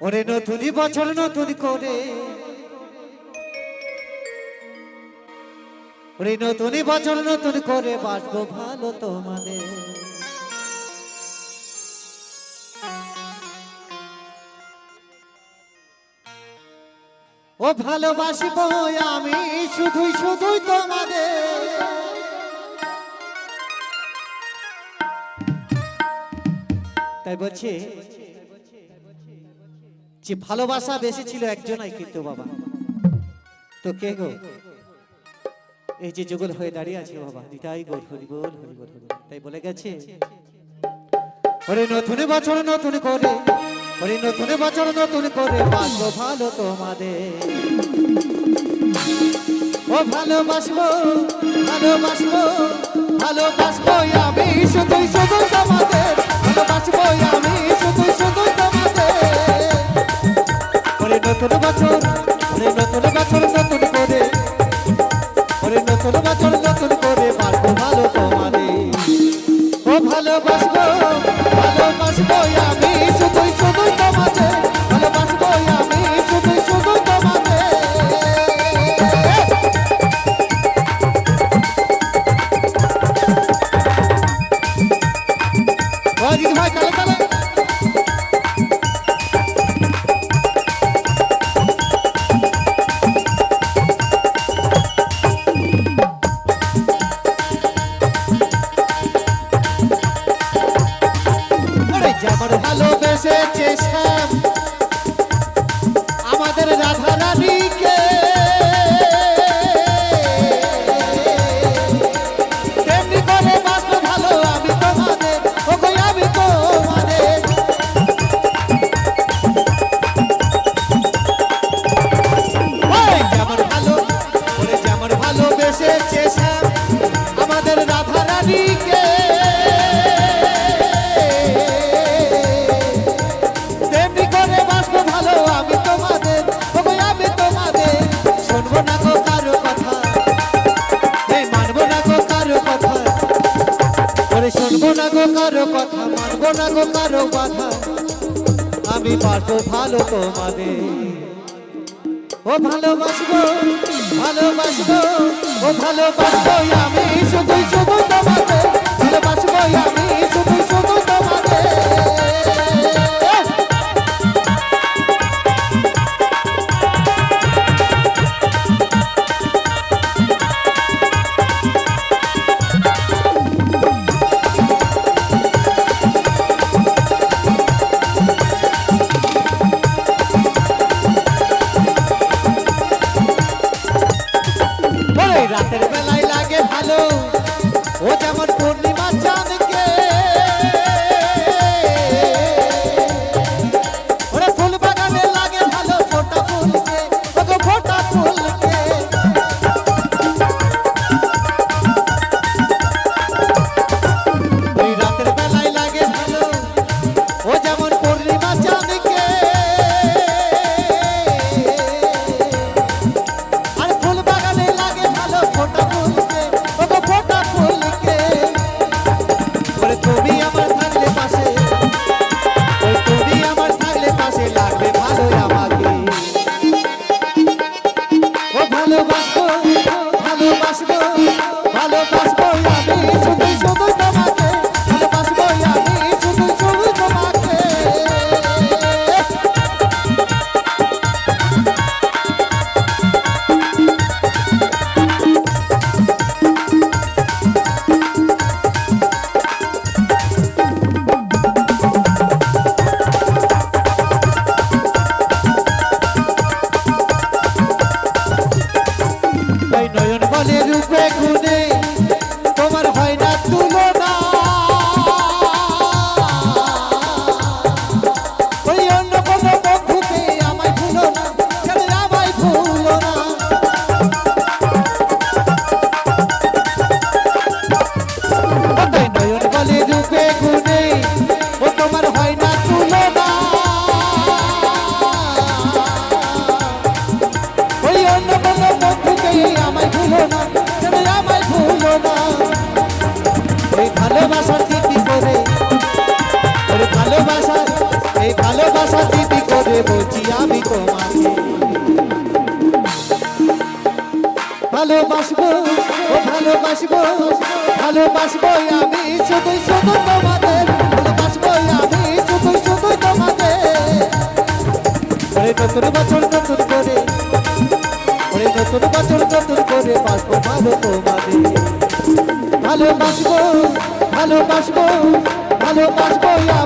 ওরে নতুন বছর নতুন করে, ওরে নতুন বছর নতুন করে বাঁচবো ভালো তোমাদের। ও ভালোবাসবো আমি শুধুই শুধুই তোমাদের। তাই বলছি যে ভালোবাসা বেশি ছিল একজনই, কিন্তু বাবা তো কে গো? এই যে যুগল হয়ে দাঁড়িয়ে আছে বাবা, নিতাই গৌর হরি বল হরি বল হরি। তাই বলে গেছে ওরে নতুন বছর নতুন করে, ওরে নতুন বছর নতুন করে বাঁচবো ভালো তোমাদের। ও ভালোবাসবো ভালোবাসবো ভালোবাসবো আমি শুধুই শুধু তোমাদের। ভালোবাসবো আমি শুধুই শুধু তোমাদের। ওরে নতুন বছর, ওরে নতুন বছর নতুন করে, ওরে নতুন বছর নতুন করে বাঁচবো ভালো তোমাদের। ও ভালোবাসবো ভালোবাসবো আমি শুধুই শুধু তোমাদের। ভালোবাসবো আমি শুধুই শুধু তোমাদের। অজিত ভাই তালে তালে। যেমন ভালোবেসেছে শ্যাম আমাদের রাধা রানীকে, তেমনি করে বাঁচবো ভালো আমি তোমাদের। ওগো আমি তোমাদের। যেমন ভালো, ওরে যেমন ভালোবেসেছে শ্যাম আমাদের রাধা রানীকে, শুনবো না গো কারো কথা, মানবো না গো কারো বাধা, আমি বাঁচবো ভালো তোমাদের। ও ভালোবাসবো ভালোবাসবো ও ভালোবাসবো আমি শুধুই শুধু তোমাদের। ভালোবাসবো আমি শুধুই শুধু তোমাদের। রাতের বেলায় লাগে ভালো ও যেমন পূর্ণিমা চাঁদকে, ওরে ফুল বাগানে লাগে ভালো ফোটা ফুলকে, ওগো ফোটা ফুলকে। ওই রাতের বেলায় লাগে ভালো ও যেমন পূর্ণিমা চাঁদকে, তুমি আমার থাকলে পাশে, ওই তুমি আমার থাকলে পাশে লাগবে ভালো আমাকে। ও ভালোবাসবো ভালোবাসবো ভালোবাসবো আমি শুধুই শুধু তোমাকে। ভালোবাসবো আমি শুধুই শুধু তোমাকে। নয়ন বলে রূপে গুণে তোমার হয় না তুলনা, ওই অন্য কোনো বন্ধুকে আমায় ভুলো না, আমায় ভুলো না। নয়ন বলে রূপে গুণে ও তোমার হয় না তুলনা, ওই অন্য কোনো বন্ধুকে আমায় ভুলো না, আমায় ভুলো না। এই ভালোবাসার স্মৃতি করে, ভালোবাসার এই ভালোবাসার স্মৃতি করে করে বলছি আমি তোমাকে ভালোবাসবো ও ভালোবাসবো ভালোবাসবো আমি শুধুই শুধু তোমাদের ভালোবাসবো আমি শুধুই শুধু তোমাদের ওরে নতুন বছর নতুন করে ওরে নতুন বছর নতুন করে বাসবো ভালো তোমাদের ভালোবাসবো ভালোবাসবো ভালোবাসবো